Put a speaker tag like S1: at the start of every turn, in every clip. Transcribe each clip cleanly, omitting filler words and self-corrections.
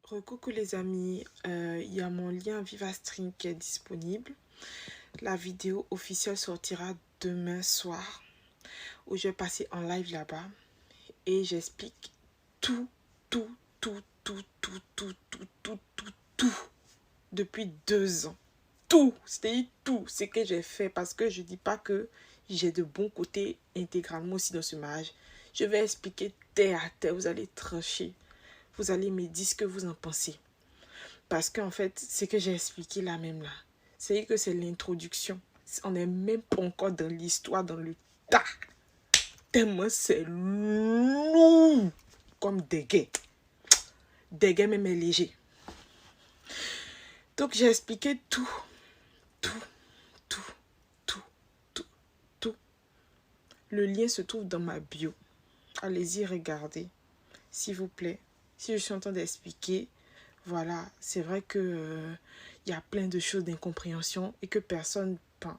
S1: Recoucou les amis, il y a mon lien VivaStream qui est disponible. La vidéo officielle sortira demain soir où je vais passer en live là-bas et j'explique tout depuis 2 ans. Tout, c'est tout ce que j'ai fait parce que je dis pas que j'ai de bons côtés intégralement aussi dans ce mariage. Je vais expliquer terre à terre, vous allez trancher. Vous allez me dire ce que vous en pensez. Parce qu'en fait, ce que j'ai expliqué là même là, c'est que c'est l'introduction. On n'est même pas encore dans l'histoire, dans le tas. Tellement c'est lourd comme des gays. Des gays même léger. Donc j'ai expliqué tout. Le lien se trouve dans ma bio. Allez-y, regardez. S'il vous plaît. Si je suis en train d'expliquer, voilà, c'est vrai que y a plein de choses d'incompréhension et que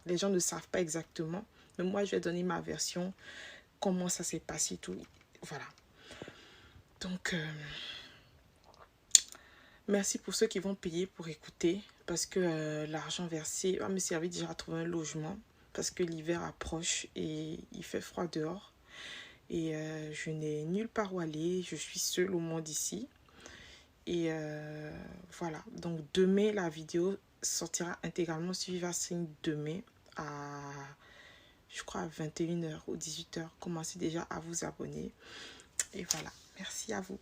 S1: les gens ne savent pas exactement. Mais moi, je vais donner ma version, comment ça s'est passé, tout. Voilà. Donc, merci pour ceux qui vont payer pour écouter, parce que l'argent versé va me servir déjà à trouver un logement, parce que l'hiver approche et il fait froid dehors. Et je n'ai nulle part où aller, je suis seule au monde ici. Et voilà, donc demain, la vidéo sortira intégralement sur VivaStream demain à, je crois, à 21h ou 18h. Commencez déjà à vous abonner. Et voilà, merci à vous.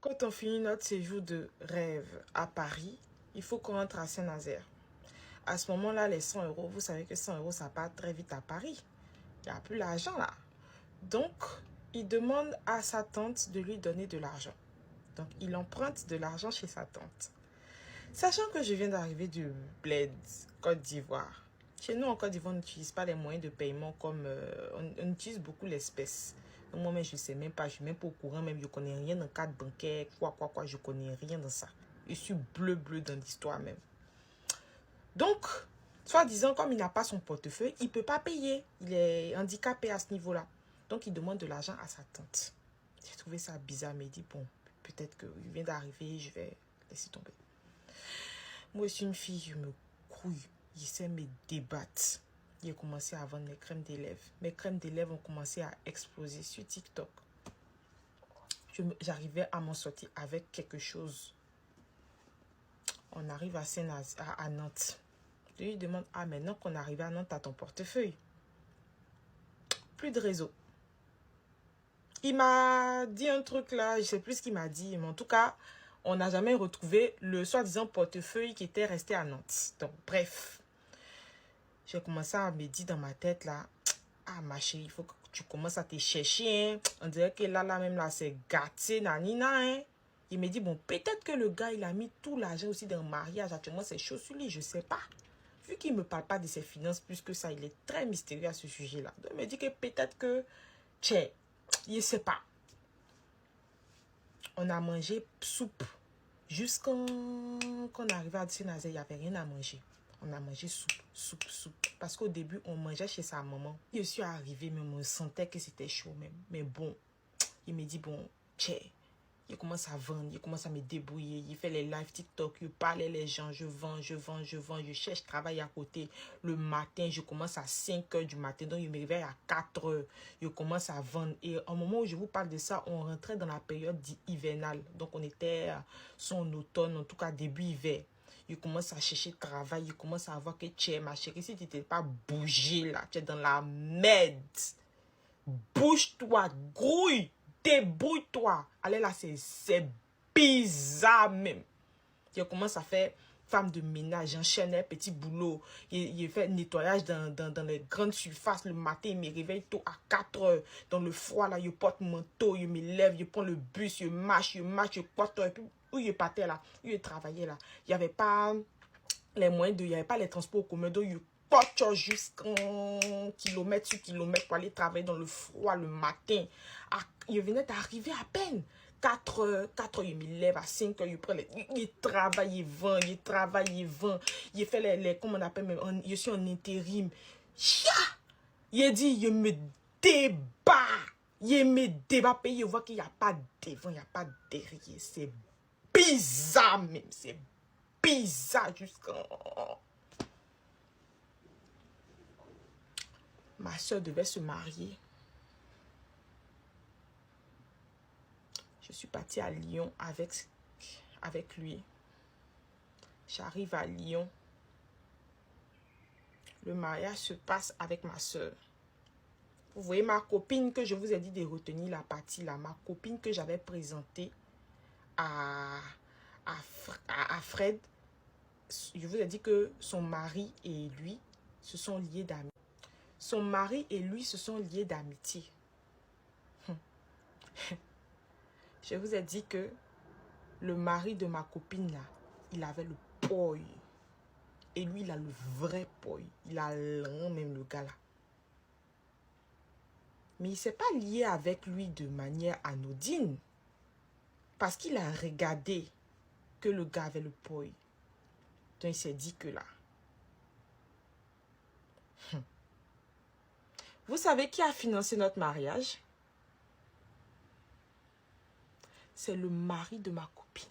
S1: Quand on finit notre séjour de rêve à Paris, il faut qu'on rentre à Saint-Nazaire. À ce moment-là, les 100 euros, vous savez que 100 euros, ça part très vite à Paris. Il n'y a plus l'argent là. Donc, il demande à sa tante de lui donner de l'argent. Donc, il emprunte de l'argent chez sa tante. Sachant que je viens d'arriver du Bled, Côte d'Ivoire. Chez nous, en Côte d'Ivoire, on n'utilise pas les moyens de paiement comme... on utilise beaucoup l'espèce. Moi-même, je ne sais même pas. Je ne suis même pas au courant. Même, je ne connais rien dans le cadre bancaire. Quoi. Je ne connais rien dans ça. Je suis bleu dans l'histoire même. Donc, soi-disant, comme il n'a pas son portefeuille, il ne peut pas payer. Il est handicapé à ce niveau-là. Donc, il demande de l'argent à sa tante. J'ai trouvé ça bizarre, mais il dit, bon, peut-être qu'il vient d'arriver, je vais laisser tomber. Moi, je suis une fille, je me grouille. J'essaie de me débattre. J'ai commencé à vendre mes crèmes des lèvres. Mes crèmes des lèvres ont commencé à exploser sur TikTok. J'arrivais à m'en sortir avec quelque chose. On arrive à Nantes. Je lui demande, ah, maintenant qu'on arrive à Nantes, à ton portefeuille. Plus de réseau. Il m'a dit un truc là, je ne sais plus ce qu'il m'a dit, mais en tout cas, on n'a jamais retrouvé le soi-disant portefeuille qui était resté à Nantes. Donc, bref. J'ai commencé à me dire dans ma tête là, ah ma chérie, il faut que tu commences à te chercher. Hein. On dirait que là même là, c'est gâté, nanina. Hein. Il me dit, bon, peut-être que le gars, il a mis tout l'argent aussi dans le mariage. Actuellement, c'est chaud sur lui, je ne sais pas. Vu qu'il ne me parle pas de ses finances plus que ça, il est très mystérieux à ce sujet-là. Donc, il me dit que peut-être que, tchè, il ne sait pas. On a mangé soupe. Jusqu'on arrivait à Saint-Nazaire, il n'y avait rien à manger. On a mangé soupe. Parce qu'au début, on mangeait chez sa maman. Je suis arrivée, mais on sentait que c'était chaud même. Mais bon, il me dit, bon, tchè. Il commence à vendre, il commence à me débrouiller. Il fait les live TikTok, il parle les gens. Je vends. Je cherche travail à côté. Le matin, je commence à 5 h du matin. Donc, je me réveille à 4 h. Je commence à vendre. Et au moment où je vous parle de ça, on rentrait dans la période hivernale. Donc, on était son automne, en tout cas début hiver. Il commence à chercher travail. Il commence à voir que tu es ma chérie. Si tu n'étais pas bougé là, tu es dans la merde. Bouge-toi, grouille. Débrouille-toi. Allez là, c'est bizarre même. Je commence à faire femme de ménage, j'enchaîne un petit boulot. Il fait nettoyage dans les grandes surfaces. Le matin, il me réveille tôt à 4 h. Dans le froid, là, je porte mon manteau, je me lève, je prends le bus, je marche, je porte. Et puis, où je partais là, où je travaillais là. Il n'y avait pas les moyens il n'y avait pas les transports communs. Donc, je porte jusqu'en kilomètre sur kilomètre pour aller travailler dans le froid le matin. Je venais d'arriver à peine. 4 h, je me lève à 5 h, je prends il travaille, il vend. Il fait les comment on appelle même, je suis en intérim. Il dit, je me débat. Il me débat pays, il voit qu'il n'y a pas devant, il n'y a pas derrière. C'est bizarre même, c'est bizarre jusqu'à... Ma soeur devait se marier. Je suis partie à Lyon avec lui. J'arrive à Lyon. Le mariage se passe avec ma soeur. Vous voyez ma copine que je vous ai dit de retenir la partie là. Ma copine que j'avais présentée à Fred. Je vous ai dit que son mari et lui se sont liés d'amitié. Son mari et lui se sont liés d'amitié. Je vous ai dit que le mari de ma copine là, il avait le poi. Et lui, il a le vrai poi. Il a l'un même, le gars là. Mais il ne s'est pas lié avec lui de manière anodine. Parce qu'il a regardé que le gars avait le poi. Donc il s'est dit que là. Vous savez qui a financé notre mariage? C'est le mari de ma copine.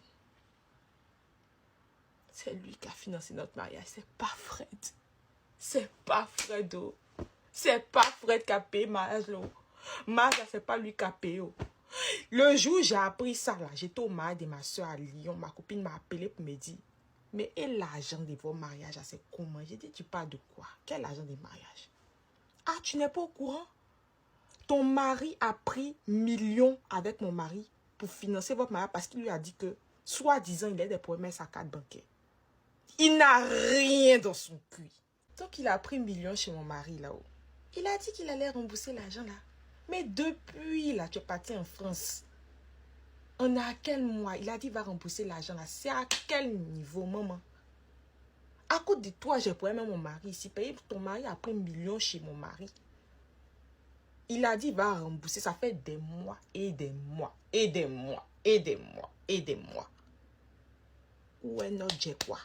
S1: C'est lui qui a financé notre mariage. C'est pas Fred. C'est pas Fredo. C'est pas Fred qui a payé mariage là. Mariage, c'est pas lui qui a payé. Le jour où j'ai appris ça là, j'étais au mariage de ma soeur à Lyon. Ma copine m'a appelé pour me dire, mais et l'argent de vos mariages, c'est comment? J'ai dit, tu parles de quoi? Quel argent de mariage? Ah, tu n'es pas au courant? Ton mari a pris millions avec mon mari pour financer votre mariage parce qu'il lui a dit que, soi-disant, il a des problèmes avec sa carte bancaire. Il n'a rien dans son cul. Donc, il a pris millions chez mon mari là-haut. Il a dit qu'il allait rembourser l'argent là. Mais depuis là, tu es parti en France. On est à quel mois? Il a dit qu'il va rembourser l'argent là. C'est à quel niveau, maman? À cause de toi, j'ai problème avec mon mari ici. Ton mari a pris millions chez mon mari. Il a dit qu'il va rembourser. Ça fait des mois et des mois et des mois et des mois et des mois. Où est notre j'ai quoi?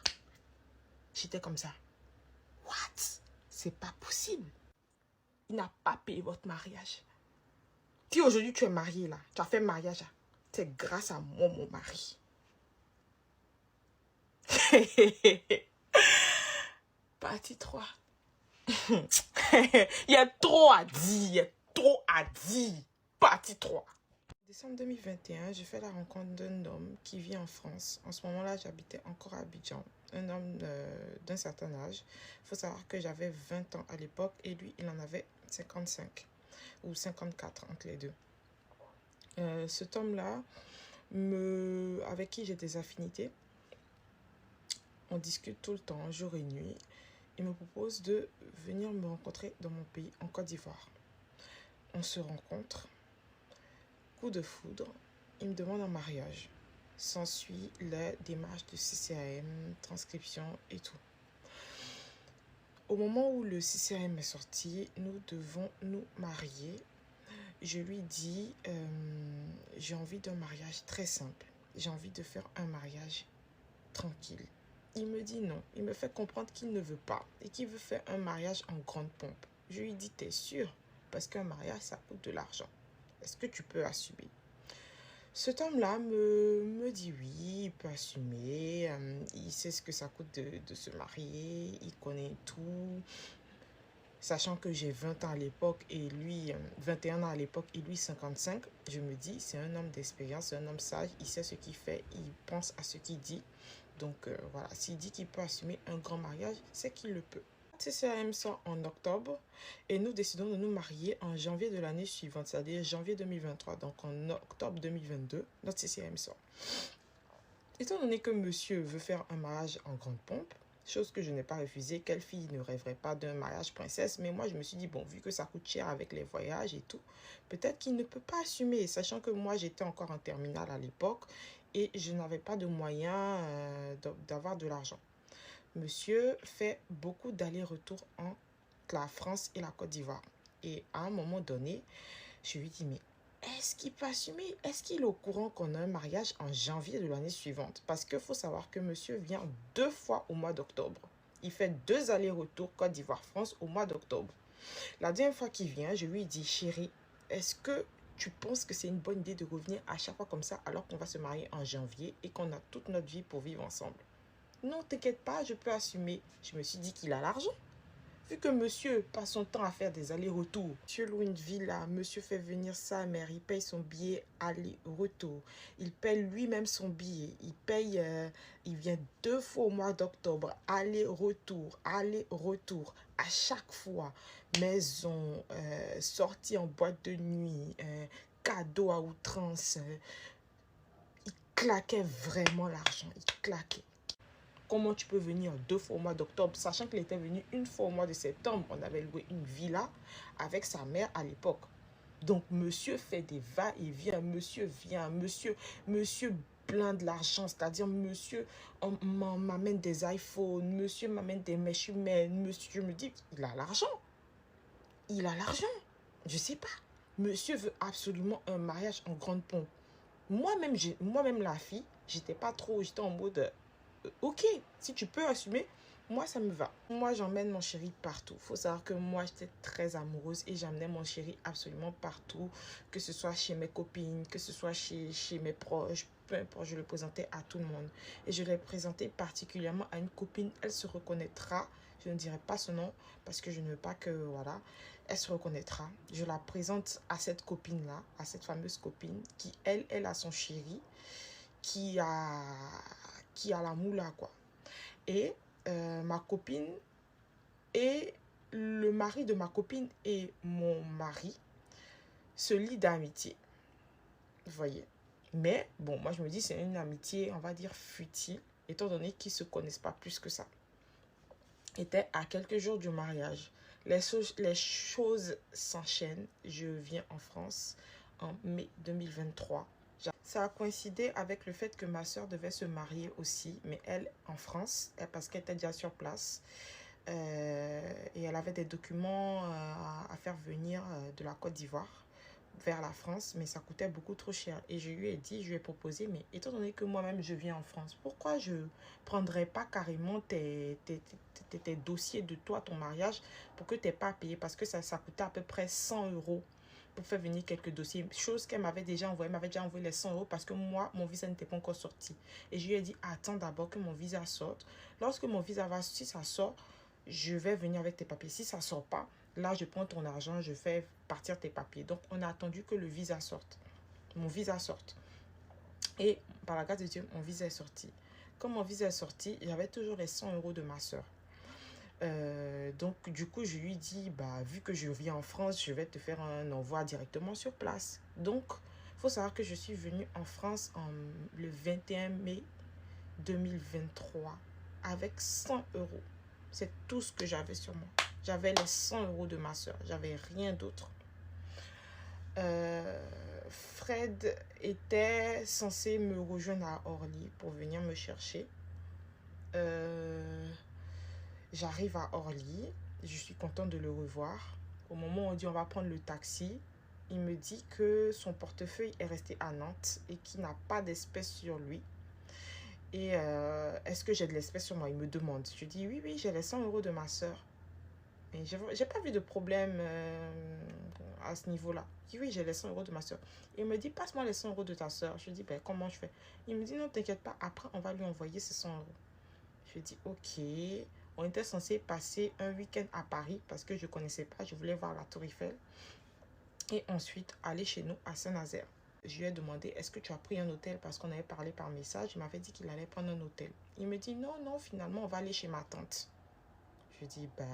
S1: J'étais comme ça. What? C'est pas possible. Il n'a pas payé votre mariage. Si aujourd'hui tu es marié là, tu as fait mariage là, c'est grâce à moi, mon mari. Partie 3. Il y a trop à dire. Il y a trop à dire. Partie 3. Décembre 2021, j'ai fait la rencontre d'un homme qui vit en France. En ce moment-là, j'habitais encore à Abidjan. Un homme d'un certain âge. Il faut savoir que j'avais 20 ans à l'époque et lui, il en avait 55 ou 54 entre les deux. Cet homme-là, avec qui j'ai des affinités, on discute tout le temps, jour et nuit. Il me propose de venir me rencontrer dans mon pays, en Côte d'Ivoire. On se rencontre. Coup de foudre, il me demande un mariage. S'ensuit la démarche de CCAM, transcription et tout. Au moment où le CCAM est sorti, nous devons nous marier. Je lui dis, j'ai envie d'un mariage très simple. J'ai envie de faire un mariage tranquille. Il me dit non. Il me fait comprendre qu'il ne veut pas et qu'il veut faire un mariage en grande pompe. Je lui dis, t'es sûr? Parce qu'un mariage, ça coûte de l'argent. Est-ce que tu peux assumer? Cet homme-là me dit oui, il peut assumer. Il sait ce que ça coûte de se marier. Il connaît tout. Sachant que j'ai 20 ans à l'époque et lui, 21 ans à l'époque et lui 55, je me dis, c'est un homme d'expérience, c'est un homme sage, il sait ce qu'il fait, il pense à ce qu'il dit. Donc voilà, s'il dit qu'il peut assumer un grand mariage, c'est qu'il le peut. CCAM sort en octobre et nous décidons de nous marier en janvier de l'année suivante, c'est-à-dire janvier 2023. Donc en octobre 2022, notre CCAM sort. Étant donné que monsieur veut faire un mariage en grande pompe, chose que je n'ai pas refusée, quelle fille ne rêverait pas d'un mariage princesse, mais moi je me suis dit, bon, vu que ça coûte cher avec les voyages et tout, peut-être qu'il ne peut pas assumer, sachant que moi j'étais encore en terminale à l'époque et je n'avais pas de moyens d'avoir de l'argent. Monsieur fait beaucoup d'allers-retours entre la France et la Côte d'Ivoire. Et à un moment donné, je lui dis, mais est-ce qu'il peut assumer? Est-ce qu'il est au courant qu'on a un mariage en janvier de l'année suivante? Parce qu'il faut savoir que monsieur vient 2 fois au mois d'octobre. Il fait 2 allers-retours Côte d'Ivoire-France au mois d'octobre. La dernière fois qu'il vient, je lui dis, chérie, est-ce que tu penses que c'est une bonne idée de revenir à chaque fois comme ça alors qu'on va se marier en janvier et qu'on a toute notre vie pour vivre ensemble? Non, t'inquiète pas, je peux assumer. Je me suis dit qu'il a l'argent. Vu que monsieur passe son temps à faire des allers-retours, monsieur loue une villa, monsieur fait venir sa mère, il paye son billet aller-retour. Il paye lui-même son billet. Il vient 2 fois au mois d'octobre, aller-retour, aller-retour. À chaque fois, maison, sortie en boîte de nuit, cadeau à outrance. Il claquait vraiment l'argent, il claquait. Comment tu peux venir 2 fois au mois d'octobre, sachant qu'il était venu une fois au mois de septembre. On avait loué une villa avec sa mère à l'époque. Donc, monsieur fait des va-et-vient. Monsieur vient, monsieur blinde l'argent. C'est-à-dire, monsieur m'amène des iPhones, monsieur m'amène des mèches humaines. Monsieur, je me dis, il a l'argent. Il a l'argent. Je sais pas. Monsieur veut absolument un mariage en grande pompe. Moi-même la fille, j'étais en mode... ok, si tu peux assumer, moi ça me va. Moi j'emmène mon chéri partout. Faut savoir que moi j'étais très amoureuse et j'emmenais mon chéri absolument partout. Que ce soit chez mes copines, que ce soit chez mes proches, peu importe, je le présentais à tout le monde. Et je l'ai présenté particulièrement à une copine, elle se reconnaîtra. Je ne dirai pas son nom parce que je ne veux pas que, voilà, elle se reconnaîtra. Je la présente à cette copine-là, à cette fameuse copine qui, elle a son chéri, qui a la moula, quoi. Et ma copine et le mari de ma copine et mon mari se lient d'amitié. Vous voyez. Mais bon, moi je me dis c'est une amitié, on va dire futile, étant donné qu'ils ne se connaissent pas plus que ça. Était à quelques jours du mariage. Les choses s'enchaînent. Je viens en France en mai 2023. Ça a coïncidé avec le fait que ma soeur devait se marier aussi, mais elle en France, parce qu'elle était déjà sur place. Et elle avait des documents à faire venir de la Côte d'Ivoire vers la France, mais ça coûtait beaucoup trop cher. Et je lui ai proposé, mais étant donné que moi-même je viens en France, pourquoi je ne prendrais pas carrément tes dossiers de toi, ton mariage, pour que tu n'aies pas à payer, parce que ça coûtait à peu près 100 € pour faire venir quelques dossiers, chose qu'elle m'avait déjà envoyé, les 100 € parce que moi, mon visa n'était pas encore sorti. Et je lui ai dit, attends d'abord que mon visa sorte. Lorsque mon visa va, si ça sort, je vais venir avec tes papiers. Si ça ne sort pas, là, je prends ton argent, je fais partir tes papiers. Donc, on a attendu que le visa sorte. Mon visa sorte. Et par la grâce de Dieu, mon visa est sorti. Quand mon visa est sorti, j'avais toujours les 100 € de ma soeur. Donc, du coup, je lui dis, bah, vu que je viens en France, je vais te faire un envoi directement sur place. Donc, il faut savoir que je suis venue en France le 21 mai 2023 avec 100 €. C'est tout ce que j'avais sur moi. J'avais les 100 € de ma soeur. J'avais rien d'autre. Fred était censé me rejoindre à Orly pour venir me chercher. J'arrive à Orly. Je suis contente de le revoir. Au moment où on dit on va prendre le taxi, il me dit que son portefeuille est resté à Nantes et qu'il n'a pas d'espèces sur lui. Et est-ce que j'ai de l'espèce sur moi? Il me demande. Je dis oui, j'ai les 100 € de ma soeur. Et j'ai pas vu de problème à ce niveau-là. Je dis oui, j'ai les 100 € de ma soeur. Il me dit passe-moi les 100 € de ta soeur. Je dis ben comment je fais? Il me dit non, t'inquiète pas, après on va lui envoyer ces 100 €. Je dis ok. On était censé passer un week-end à Paris parce que je ne connaissais pas. Je voulais voir la Tour Eiffel. Et ensuite aller chez nous à Saint-Nazaire. Je lui ai demandé est-ce que tu as pris un hôtel parce qu'on avait parlé par message. Il m'avait dit qu'il allait prendre un hôtel. Il me dit non, finalement on va aller chez ma tante. Je dis bah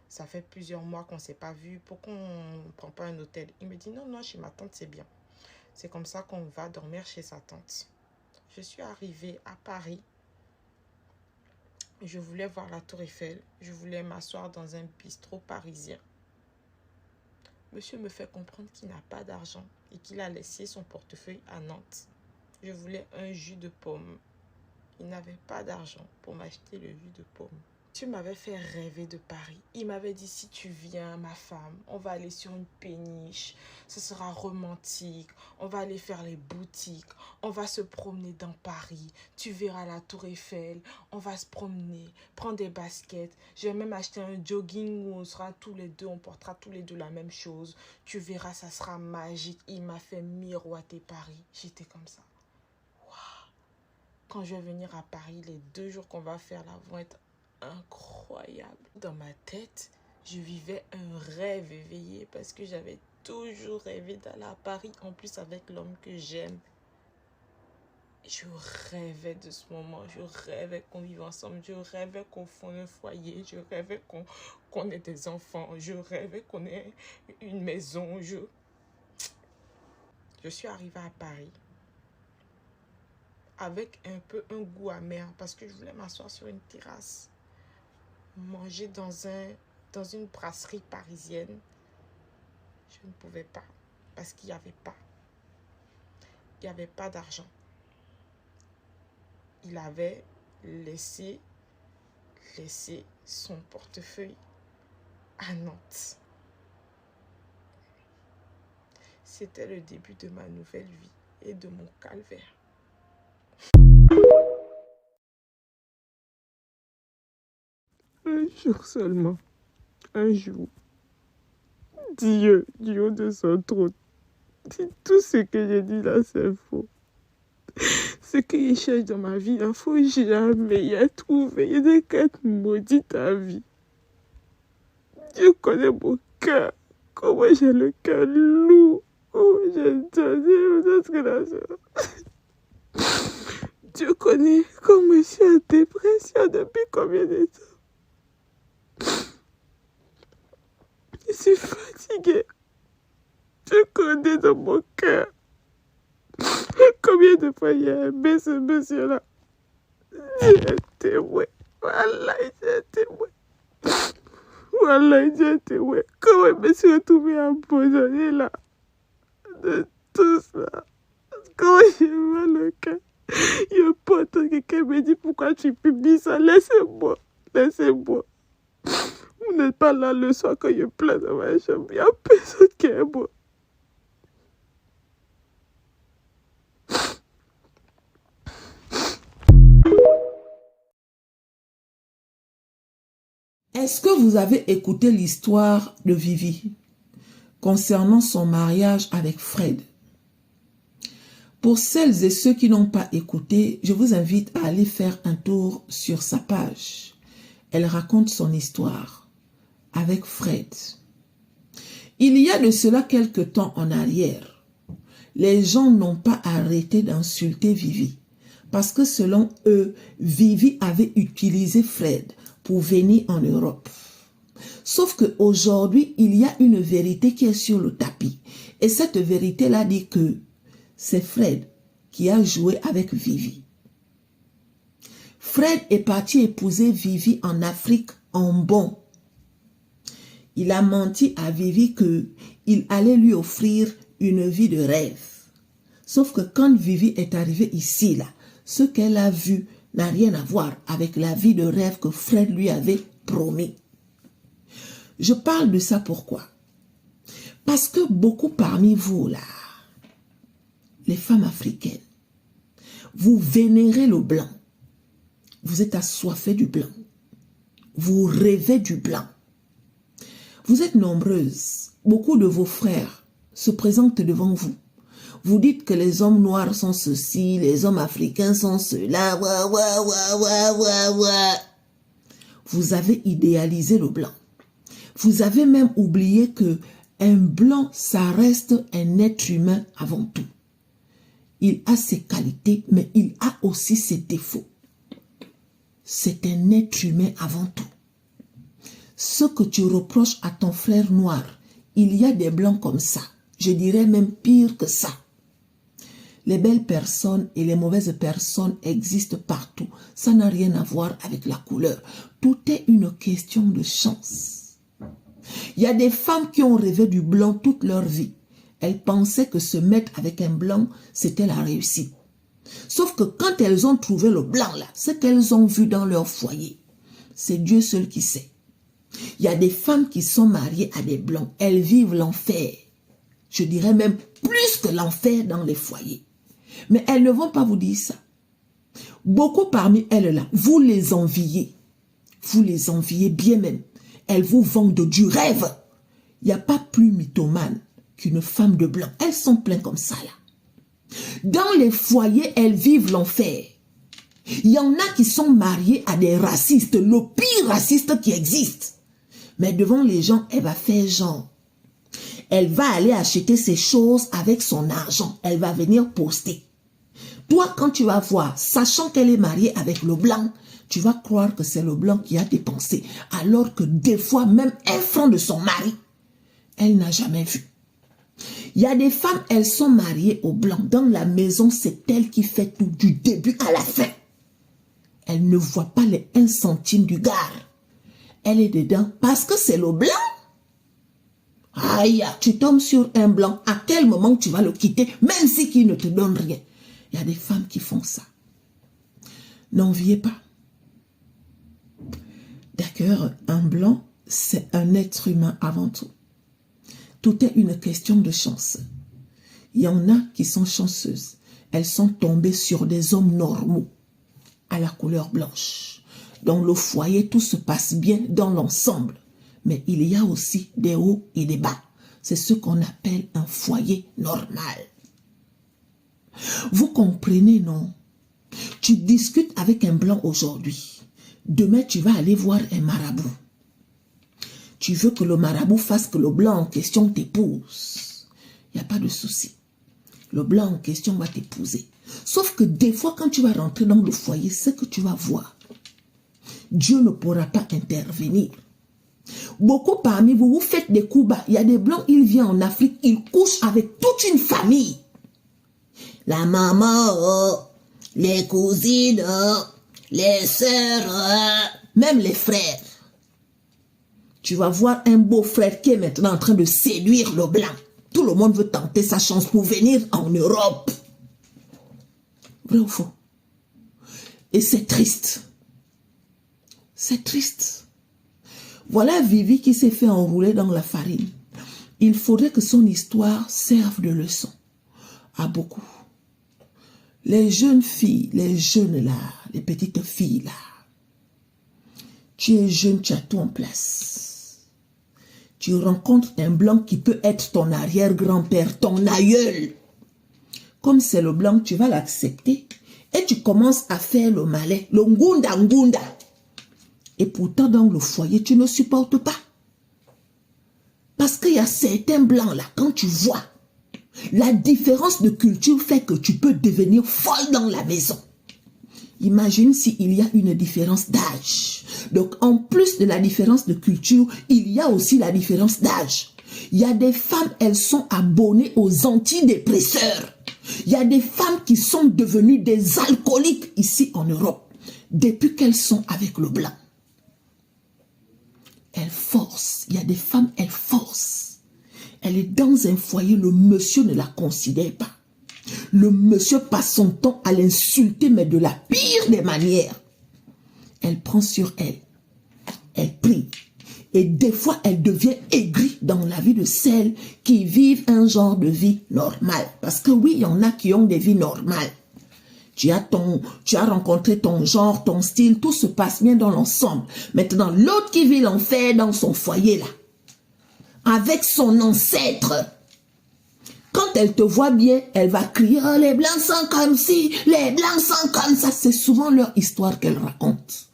S1: ça fait plusieurs mois qu'on ne s'est pas vu. Pourquoi on ne prend pas un hôtel? Il me dit non, chez ma tante c'est bien. C'est comme ça qu'on va dormir chez sa tante. Je suis arrivée à Paris. Je voulais voir la Tour Eiffel. Je voulais m'asseoir dans un bistrot parisien. Monsieur me fait comprendre qu'il n'a pas d'argent et qu'il a laissé son portefeuille à Nantes. Je voulais un jus de pomme. Il n'avait pas d'argent pour m'acheter le jus de pomme. Tu m'avais fait rêver de Paris. Il m'avait dit, si tu viens, ma femme, on va aller sur une péniche. Ce sera romantique. On va aller faire les boutiques. On va se promener dans Paris. Tu verras la Tour Eiffel. On va se promener, prendre des baskets. Je vais même acheter un jogging où on sera tous les deux, on portera tous les deux la même chose. Tu verras, ça sera magique. Il m'a fait miroiter Paris. J'étais comme ça. Quand je vais venir à Paris, les 2 jours qu'on va faire là vont être incroyables. Dans ma tête, je vivais un rêve éveillé parce que j'avais toujours rêvé d'aller à Paris, en plus avec l'homme que j'aime. Je rêvais de ce moment, je rêvais qu'on vive ensemble, je rêvais qu'on fonde un foyer, je rêvais qu'on ait des enfants, je rêvais qu'on ait une maison. Je suis arrivée à Paris avec un peu un goût amer parce que je voulais m'asseoir sur une terrasse, manger dans une brasserie parisienne. Je ne pouvais pas parce qu'il n'y avait pas. Il n'y avait pas d'argent. Il avait laissé son portefeuille à Nantes. C'était le début de ma nouvelle vie et de mon calvaire. Un jour seulement, un jour, Dieu, du haut de son trône, dit tout ce que j'ai dit là, c'est faux. Ce qu'il cherche dans ma vie, il ne faut jamais y trouver. Il y a des quêtes maudites à vie. Dieu connaît mon cœur. Comment j'ai le cœur lourd. Comment j'ai donné. Dieu connaît comment je suis en dépression depuis combien de temps. Je suis fatiguée. Dieu connaît dans mon cœur. Combien de fois il a aimé ce monsieur-là? J'ai un témoin. Voilà, j'ai un témoin. Voilà, j'ai un témoin. Comment je me suis retrouvée abandonnée là? De tout ça. Comment j'ai mal au cœur. Il y a pas tant quelqu'un me dit pourquoi tu publies ça. Laissez-moi. Laissez-moi. Vous n'êtes pas là le soir quand je pleure dans ma chambre. Il n'y a personne qui est moi.
S2: Est-ce que vous avez écouté l'histoire de Vivi concernant son mariage avec Fred? Pour celles et ceux qui n'ont pas écouté, je vous invite à aller faire un tour sur sa page. Elle raconte son histoire avec Fred. Il y a de cela quelque temps en arrière, les gens n'ont pas arrêté d'insulter Vivi parce que selon eux, Vivi avait utilisé Fred pour venir en Europe. Sauf qu'aujourd'hui, il y a une vérité qui est sur le tapis. Et cette vérité-là dit que c'est Fred qui a joué avec Vivi. Fred est parti épouser Vivi en Afrique en bon. Il a menti à Vivi qu'il allait lui offrir une vie de rêve. Sauf que quand Vivi est arrivée ici, là, ce qu'elle a vu n'a rien à voir avec la vie de rêve que Fred lui avait promis. Je parle de ça pourquoi? Parce que beaucoup parmi vous, là, les femmes africaines, vous vénérez le blanc. Vous êtes assoiffés du blanc. Vous rêvez du blanc. Vous êtes nombreuses. Beaucoup de vos frères se présentent devant vous. Vous dites que les hommes noirs sont ceci, les hommes africains sont cela. Vous avez idéalisé le blanc. Vous avez même oublié que un blanc, ça reste un être humain avant tout. Il a ses qualités, mais il a aussi ses défauts. C'est un être humain avant tout. Ce que tu reproches à ton frère noir, il y a des blancs comme ça. Je dirais même pire que ça. Les belles personnes et les mauvaises personnes existent partout. Ça n'a rien à voir avec la couleur. Tout est une question de chance. Il y a des femmes qui ont rêvé du blanc toute leur vie. Elles pensaient que se mettre avec un blanc, c'était la réussite. Sauf que quand elles ont trouvé le blanc là, ce qu'elles ont vu dans leur foyer, c'est Dieu seul qui sait. Il y a des femmes qui sont mariées à des blancs. Elles vivent l'enfer. Je dirais même plus que l'enfer dans les foyers. Mais elles ne vont pas vous dire ça. Beaucoup parmi elles là, vous les enviez. Vous les enviez bien même. Elles vous vendent du rêve. Il n'y a pas plus mythomane qu'une femme de blanc. Elles sont pleines comme ça là. Dans les foyers, elles vivent l'enfer. Il y en a qui sont mariés à des racistes, le pire raciste qui existe. Mais devant les gens, elle va faire genre. Elle va aller acheter ses choses avec son argent. Elle va venir poster. Toi, quand tu vas voir, sachant qu'elle est mariée avec le blanc, tu vas croire que c'est le blanc qui a dépensé. Alors que des fois, même un franc de son mari, elle n'a jamais vu. Il y a des femmes, elles sont mariées au blanc. Dans la maison, c'est elle qui fait tout du début à la fin. Elle ne voit pas les 1 centime du gars. Elle est dedans parce que c'est le blanc. Aïe, tu tombes sur un blanc. À quel moment tu vas le quitter, même si qu'il ne te donne rien? Il y a des femmes qui font ça. N'enviez pas. D'accord, un blanc, c'est un être humain avant tout. Tout est une question de chance. Il y en a qui sont chanceuses. Elles sont tombées sur des hommes normaux, à la couleur blanche. Dans le foyer, tout se passe bien dans l'ensemble. Mais il y a aussi des hauts et des bas. C'est ce qu'on appelle un foyer normal. Vous comprenez, non? Tu discutes avec un blanc aujourd'hui. Demain, tu vas aller voir un marabout. Tu veux que le marabout fasse que le blanc en question t'épouse. Il n'y a pas de souci. Le blanc en question va t'épouser. Sauf que des fois, quand tu vas rentrer dans le foyer, ce que tu vas voir, Dieu ne pourra pas intervenir. Beaucoup parmi vous, vous faites des coups bas. Il y a des blancs, ils viennent en Afrique, ils couchent avec toute une famille. La maman, les cousines, les sœurs, même les frères. Tu vas voir un beau frère qui est maintenant en train de séduire le blanc. Tout le monde veut tenter sa chance pour venir en Europe. Vrai ou faux? Et c'est triste. C'est triste. Voilà Vivi qui s'est fait enrouler dans la farine. Il faudrait que son histoire serve de leçon à beaucoup. Les jeunes filles, les jeunes là, les petites filles là. Tu es jeune, tu as tout en place. Tu rencontres un blanc qui peut être ton arrière-grand-père, ton aïeul. Comme c'est le blanc, tu vas l'accepter. Et tu commences à faire le malin, le ngunda ngunda. Et pourtant, dans le foyer, tu ne supportes pas. Parce qu'il y a certains blancs là, quand tu vois, la différence de culture fait que tu peux devenir folle dans la maison. Imagine s'il y a une différence d'âge. Donc, en plus de la différence de culture, il y a aussi la différence d'âge. Il y a des femmes, elles sont abonnées aux antidépresseurs. Il y a des femmes qui sont devenues des alcooliques ici en Europe, depuis qu'elles sont avec le blanc. Elles forcent. Il y a des femmes, elles forcent. Elle est dans un foyer, le monsieur ne la considère pas. Le monsieur passe son temps à l'insulter, mais de la pire des manières. Elle prend sur elle. Elle prie. Et des fois, elle devient aigrie dans la vie de celles qui vivent un genre de vie normale. Parce que oui, il y en a qui ont des vies normales. Tu as rencontré ton genre, ton style, tout se passe bien dans l'ensemble. Maintenant, l'autre qui vit l'enfer dans son foyer là, avec son ancêtre, quand elle te voit bien, elle va crier « Oh, les blancs sont comme ci, les blancs sont comme ça ». C'est souvent leur histoire qu'elle raconte.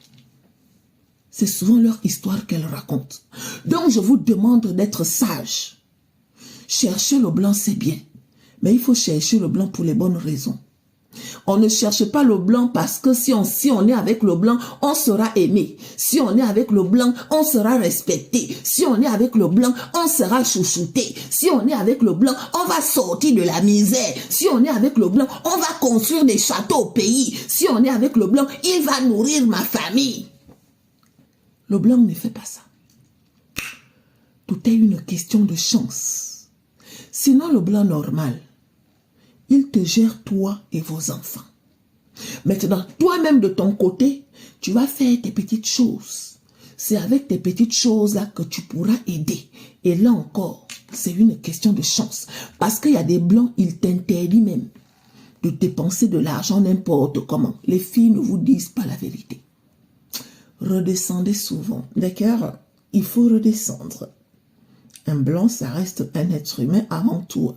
S2: C'est souvent leur histoire qu'elle raconte. Donc, je vous demande d'être sage. Chercher le blanc, c'est bien. Mais il faut chercher le blanc pour les bonnes raisons. On ne cherche pas le blanc parce que si on est avec le blanc, on sera aimé. Si on est avec le blanc, on sera respecté. Si on est avec le blanc, on sera chouchouté. Si on est avec le blanc, on va sortir de la misère. Si on est avec le blanc, on va construire des châteaux au pays. Si on est avec le blanc, il va nourrir ma famille. Le blanc ne fait pas ça. Tout est une question de chance. Sinon, le blanc normal, il te gère toi et vos enfants. Maintenant, toi-même de ton côté, tu vas faire tes petites choses. c'est avec tes petites choses-là que tu pourras aider. Et là encore, c'est une question de chance. Parce qu'il y a des blancs, ils t'interdisent même de dépenser de l'argent n'importe comment. Les filles ne vous disent pas la vérité. Redescendez souvent. D'accord? Il faut redescendre. Un blanc, ça reste un être humain avant tout.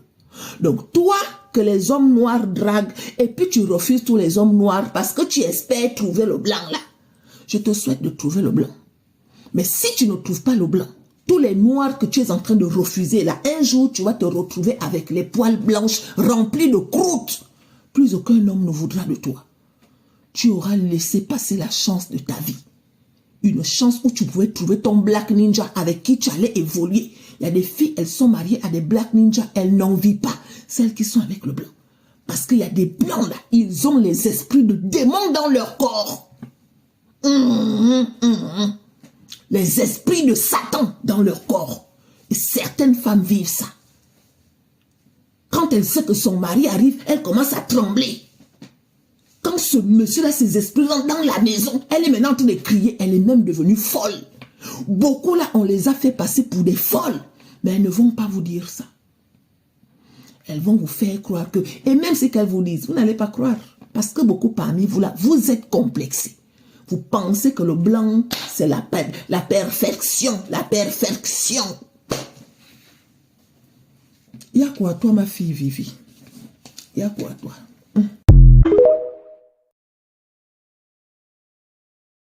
S2: Donc, toi, que les hommes noirs draguent, et puis tu refuses tous les hommes noirs parce que tu espères trouver le blanc là. Je te souhaite de trouver le blanc. Mais si tu ne trouves pas le blanc, tous les noirs que tu es en train de refuser là, un jour, tu vas te retrouver avec les poils blanches remplis de croûte. Plus aucun homme ne voudra de toi. Tu auras laissé passer la chance de ta vie. Une chance où tu pouvais trouver ton black ninja avec qui tu allais évoluer. Il y a des filles, elles sont mariées à des black ninjas, elles n'envient pas celles qui sont avec le blanc. Parce qu'il y a des blancs là, ils ont les esprits de démons dans leur corps. Les esprits de Satan dans leur corps. Et certaines femmes vivent ça. Quand elle sait que son mari arrive, elle commence à trembler. Quand ce monsieur-là, ses esprits rentrent dans la maison, elle est maintenant en train de crier, elle est même devenue folle. Beaucoup là, on les a fait passer pour des folles, mais elles ne vont pas vous dire ça. Elles vont vous faire croire que, et même ce qu'elles vous disent, vous n'allez pas croire, parce que beaucoup parmi vous là, vous êtes complexés. Vous pensez que le blanc, c'est la perfection, la perfection. Il y a quoi toi, ma fille Vivi? Il y a quoi toi?